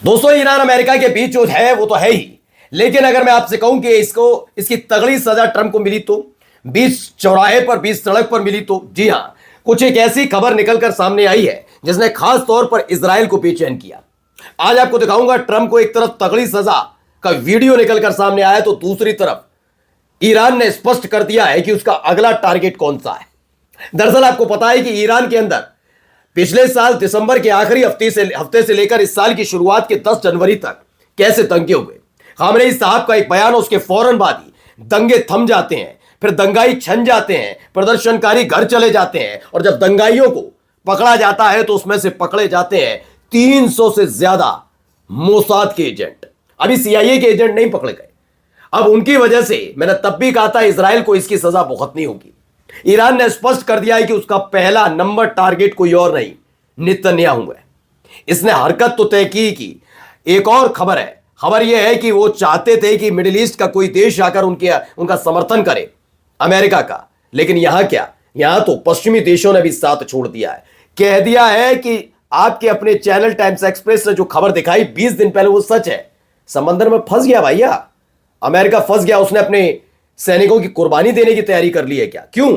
दोस्तों, Iran America के बीच जो है वो तो है ही, लेकिन अगर मैं आपसे कहूं कि इसकी तगड़ी सजा ट्रंप को मिली तो, बीच चौराहे पर, बीच सड़क पर मिली तो, जी हां, कुछ एक ऐसी खबर निकलकर सामने आई है जिसने खास तौर पर इजराइल को बेचैन किया। आज आपको दिखाऊंगा, ट्रंप को एक तरफ तगड़ी सजा का वीडियो निकलकर सामने आया तो दूसरी तरफ ईरान ने स्पष्ट कर दिया है कि उसका अगला टारगेट कौन सा है। दरअसल आपको पता है कि ईरान के अंदर पिछले साल दिसंबर के आखिरी हफ्ते से लेकर इस साल की शुरुआत के 10 जनवरी तक कैसे दंगे हुए। खामनेई साहब का एक बयान, उसके फौरन बाद ही दंगे थम जाते हैं, फिर दंगाई छन जाते हैं, प्रदर्शनकारी घर चले जाते हैं, और जब दंगाइयों को पकड़ा जाता है तो उसमें से पकड़े जाते हैं 300 से ज्यादा मोसाद के एजेंट। अभी सीआईए के एजेंट नहीं पकड़े गए। अब उनकी वजह से मैंने तब भी कहा था इजराइल को इसकी सजा भुगतनी होगी। ईरान ने स्पष्ट कर दिया है कि उसका पहला नंबर टारगेट कोई और नहीं, नेतन्याहू है। इसने हरकत तो तय की। एक और खबर है, खबर यह है कि वो चाहते थे कि मिडिल ईस्ट का कोई देश आकर उनका समर्थन करे, अमेरिका का। लेकिन यहां क्या, यहां तो पश्चिमी देशों ने भी साथ छोड़ दिया है। कह दिया है कि आपके अपने चैनल टाइम्स एक्सप्रेस ने जो खबर दिखाई 20 दिन पहले वो सच है। समंदर में फंस गया भैया, अमेरिका फंस गया। उसने अपने सैनिकों की कुर्बानी देने की तैयारी कर ली है क्या? क्यों?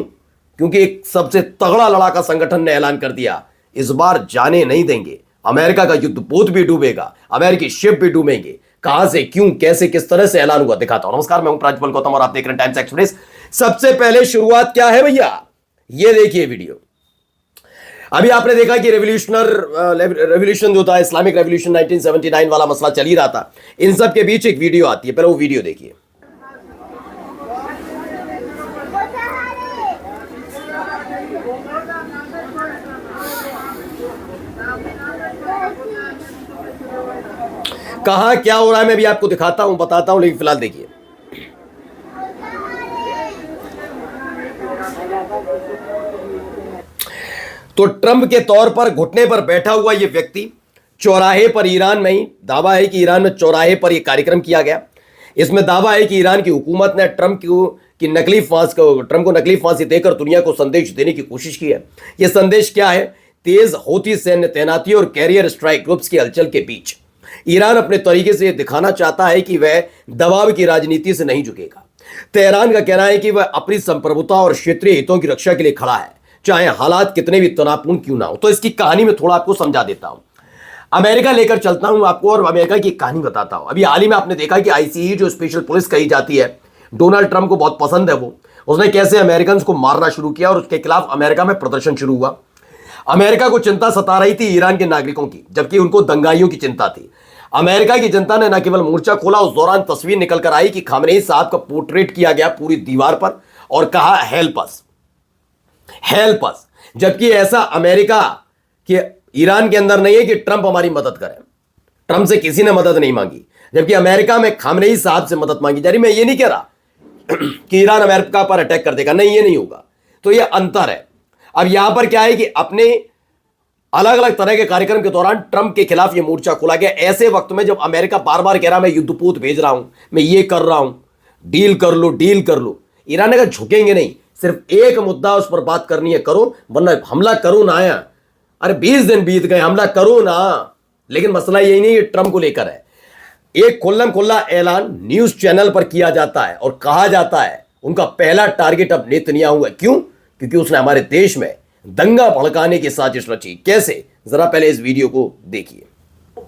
क्योंकि एक सबसे तगड़ा लड़ाका संगठन ने ऐलान कर दिया, इस बार जाने नहीं देंगे। अमेरिका का युद्धपोत भी डूबेगा, अमेरिकी शिप भी डूबेंगे। कहां से, क्यों, कैसे, किस तरह से ऐलान हुआ, दिखाता हूं। नमस्कार, मैं हूं प्राजपल गौतम और आप देख रहे हैं टाइम्स एक्सप्रेस। सबसे पहले शुरुआत क्या है भैया, ये देखिए वीडियो। अभी आपने देखा कि रेवोल्यूशन जो था, इस्लामिक रेवोल्यूशन 1979 वाला मसला चल ही रहा था। इन सब के बीच एक वीडियो आती है, पहले वो वीडियो देखिए। कहां क्या हो रहा है मैं भी आपको दिखाता हूं, बताता हूं, लेकिन फिलहाल देखिए। तो ट्रंप के तौर पर घुटने पर बैठा हुआ यह व्यक्ति चौराहे पर, ईरान में ही दावा है कि ईरान में चौराहे पर यह कार्यक्रम किया गया। इसमें दावा है कि ईरान की हुकूमत ने ट्रंप को नकली फांसी देकर दुनिया को संदेश देने की कोशिश की है। यह संदेश क्या है? तेज होती सैन्य तैनाती और कैरियर स्ट्राइक ग्रुप्स की हलचल के बीच ईरान अपने तरीके से दिखाना चाहता है कि वह दबाव की राजनीति से नहीं झुकेगा। तेहरान का कहना है कि वह अपनी संप्रभुता और क्षेत्रीय हितों की रक्षा के लिए खड़ा है, चाहे हालात कितने भी तनावपूर्ण क्यों ना हो। तो इसकी कहानी में थोड़ा आपको समझा देता हूं, अमेरिका लेकर चलता हूं आपको और अमेरिका की कहानी बताता हूं। अभी हाल ही में आपने देखा कि आईसीई जो स्पेशल पुलिस कही जाती है, डोनाल्ड ट्रंप को बहुत पसंद है वो, उसने कैसे अमेरिकन को मारना शुरू किया और उसके खिलाफ अमेरिका में प्रदर्शन शुरू हुआ। अमेरिका को चिंता सता रही थी ईरान के नागरिकों की, जबकि उनको दंगाइयों की चिंता थी। अमेरिका की जनता ने न केवल मोर्चा खोला, उस दौरान तस्वीर निकल कर आई कि खामनेई साहब का पोर्ट्रेट किया गया पूरी दीवार पर और कहा हेल्प अस, हेल्प अस। जबकि ऐसा अमेरिका के ईरान के अंदर नहीं है कि ट्रंप हमारी मदद करे। ट्रंप से किसी ने मदद नहीं मांगी, जबकि अमेरिका में खामनेई साहब से मदद मांगी जा रही। मैं ये नहीं कह रहा कि ईरान अमेरिका पर अटैक कर देगा, नहीं, ये नहीं होगा। तो ये अंतर है। अब यहां पर क्या है कि अपने अलग अलग तरह के कार्यक्रम के दौरान ट्रंप के खिलाफ यह मोर्चा खोला गया, ऐसे वक्त में जब अमेरिका बार बार कह रहा मैं युद्धपोत भेज रहा हूं, मैं ये कर रहा हूं, डील कर लो, डील कर लो। ईरान ने कहा झुकेंगे नहीं, सिर्फ एक मुद्दा उस पर बात करनी है, करो, वरना हमला करो ना आया। अरे 20 दिन बीत गए, हमला करो ना। लेकिन मसला यही नहीं, ये ट्रंप को लेकर है। एक खुल्लम खुल्ला ऐलान न्यूज चैनल पर किया जाता है और कहा जाता है उनका पहला टारगेट अब नेतन्याहू है। क्यों? क्योंकि उसने हमारे देश में दंगा भड़काने की साजिश रची। कैसे? जरा पहले इस वीडियो को देखिए।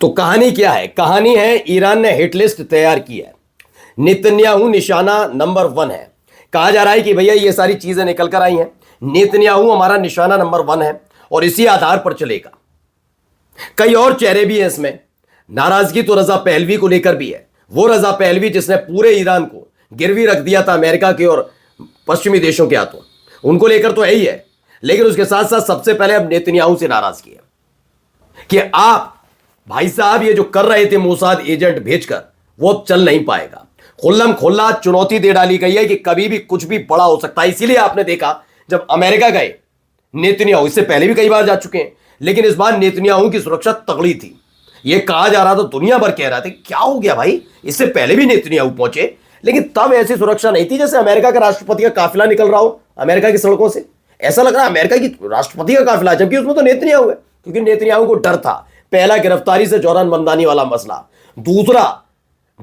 तो कहानी क्या है? कहानी है ईरान ने हिट लिस्ट तैयार की है, नेतन्याहू निशाना नंबर 1 है। कहा जा रहा है कि भैया ये सारी चीजें निकल कर आई हैं, नेतन्याहू हमारा निशाना नंबर 1 है और इसी आधार पर चलेगा। कई और चेहरे भी हैं इसमें। नाराजगी तो रजा पहलवी को लेकर भी है, वो रजा पहलवी जिसने पूरे ईरान को गिरवी रख दिया था अमेरिका के और पश्चिमी देशों के हाथों, उनको लेकर तो है ही है। लेकिन उसके साथ साथ सबसे पहले अब नेतन्याहू से नाराजगी है कि आप भाई साहब ये जो कर रहे थे मोसाद एजेंट भेजकर, वो अब चल नहीं पाएगा। खुल्लम खुल्ला चुनौती दे डाली गई है कि कभी भी कुछ भी बड़ा हो सकता है। इसीलिए आपने देखा जब अमेरिका गए नेतन्याहू, इससे पहले भी कई बार जा चुके हैं, लेकिन इस बार नेतन्याहू की सुरक्षा तगड़ी थी। यह कहा जा रहा था, दुनिया भर कह रहा था क्या हो गया भाई, इससे पहले भी नेतन्याहू पहुंचे, लेकिन तब ऐसी सुरक्षा नहीं थी जैसे अमेरिका का राष्ट्रपति का काफिला निकल रहा हो अमेरिका की सड़कों से। ऐसा लग रहा है अमेरिका की राष्ट्रपति का काफिला, जबकि उसमें तो नेतन्याहू है, क्योंकि नेतन्याहू को डर था। पहला, गिरफ्तारी से जौहरान ममदानी वाला मसला। दूसरा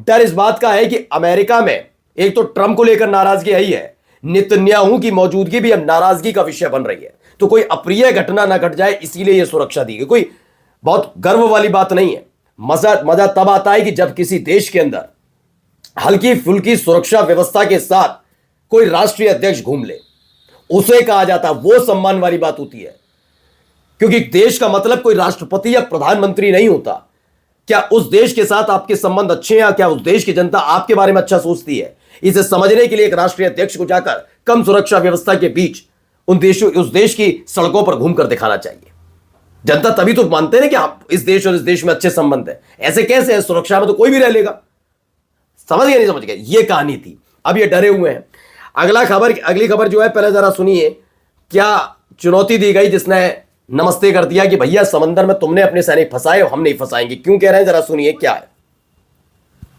डर इस बात का है कि अमेरिका में एक तो ट्रंप को लेकर नाराजगी आई है, नेतन्याहू की मौजूदगी भी अब नाराजगी का विषय बन रही है। तो कोई अप्रिय घटना ना घट जाए, इसीलिए यह सुरक्षा दी गई। कोई बहुत गर्व वाली बात नहीं है। मजा तब आता है कि जब किसी देश के अंदर हल्की फुल्की सुरक्षा व्यवस्था के साथ कोई राष्ट्रीय अध्यक्ष घूम ले, उसे कहा जाता है, वो सम्मान वाली बात होती है। क्योंकि देश का मतलब कोई राष्ट्रपति या प्रधानमंत्री नहीं होता। क्या उस देश के साथ आपके संबंध अच्छे हैं, क्या उस देश की जनता आपके बारे में अच्छा सोचती है, इसे समझने के लिए एक राष्ट्रीय अध्यक्ष को जाकर कम सुरक्षा व्यवस्था के बीच उस देश की सड़कों पर घूमकर दिखाना चाहिए। जनता तभी तो मानते हैं कि आप इस देश और इस देश में अच्छे संबंध है। ऐसे कैसे है, सुरक्षा में तो कोई भी रह लेगा। समझ गए नहीं समझ गए, ये कहानी थी। अब ये डरे हुए हैं। अगली खबर जो है, पहले जरा सुनिए क्या चुनौती दी गई, जिसने नमस्ते कर दिया कि भैया समंदर में तुमने अपने सैनिक फंसाए, हम नहीं फंसाएंगे। क्यों कह रहे हैं, जरा सुनिए क्या है।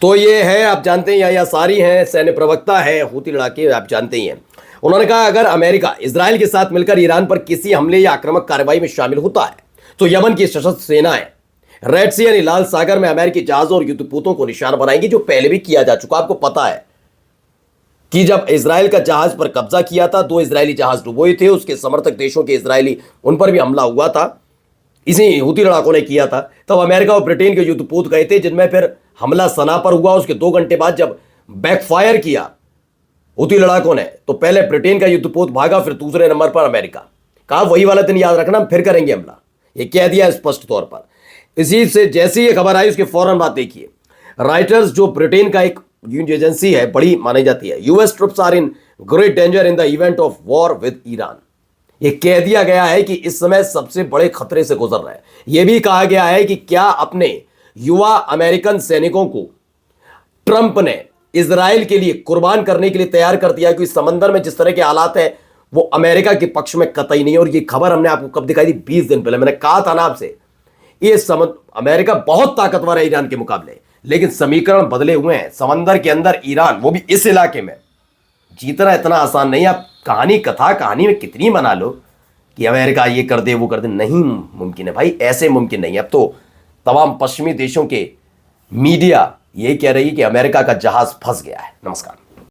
तो ये है, आप जानते हैं, या सारी हैं, सैन्य प्रवक्ता है, हूती लड़ाके, आप जानते ही हैं। उन्होंने कहा अगर अमेरिका इजराइल के साथ मिलकर ईरान पर किसी हमले या आक्रामक कार्रवाई में शामिल होता है तो यमन की सशस्त्र सेनाएं रेड सी यानी लाल सागर में अमेरिकी जहाजों और युद्धपोतों को निशाना बनाएंगी, जो पहले भी किया जा चुका। आपको पता है कि जब इजराइल का जहाज पर कब्जा किया था, 2 इजरायली जहाज डुबोए थे, उसके समर्थक देशों के इजरायली, उन पर भी हमला हुआ था, इसी हूती लड़ाकों ने किया था। तब अमेरिका और ब्रिटेन के युद्धपोत गए थे, जिनमें फिर हमला सना पर हुआ। उसके 2 घंटे बाद जब बैकफायर किया हूती लड़ाकों ने, तो पहले ब्रिटेन का युद्धपोत भागा, फिर दूसरे नंबर पर अमेरिका। कहा वही वाला दिन याद रखना, फिर करेंगे हमला, ये कह दिया स्पष्ट तौर पर। इसी से जैसी ये खबर आई उसके फौरन बाद देखिए, राइटर्स जो ब्रिटेन का एक न्यूज एजेंसी है, बड़ी मानी जाती है, US troops are in great danger in the event of war with Iran. ये कह दिया गया है कि इस समय सबसे बड़े खतरे से गुजर रहे हैं। यह भी कहा गया है कि क्या अपने युवा अमेरिकन सैनिकों को ट्रंप ने इजराइल के लिए कुर्बान करने के लिए तैयार कर दिया, क्योंकि समंदर में जिस तरह के हालात हैं वो अमेरिका के पक्ष में कतई नहीं। और ये खबर हमने आपको कब दिखाई थी, 20 दिन पहले। मैंने कहा था ना आपसे, ये अमेरिका बहुत ताकतवर है ईरान के मुकाबले, लेकिन समीकरण बदले हुए हैं। समंदर के अंदर ईरान, वो भी इस इलाके में, जीतना इतना आसान नहीं। आप कहानी में कितनी बना लो कि अमेरिका ये कर दे वो कर दे, नहीं मुमकिन है भाई, ऐसे मुमकिन नहीं। अब तो तमाम पश्चिमी देशों के मीडिया ये कह रही है कि अमेरिका का जहाज फंस गया है। नमस्कार।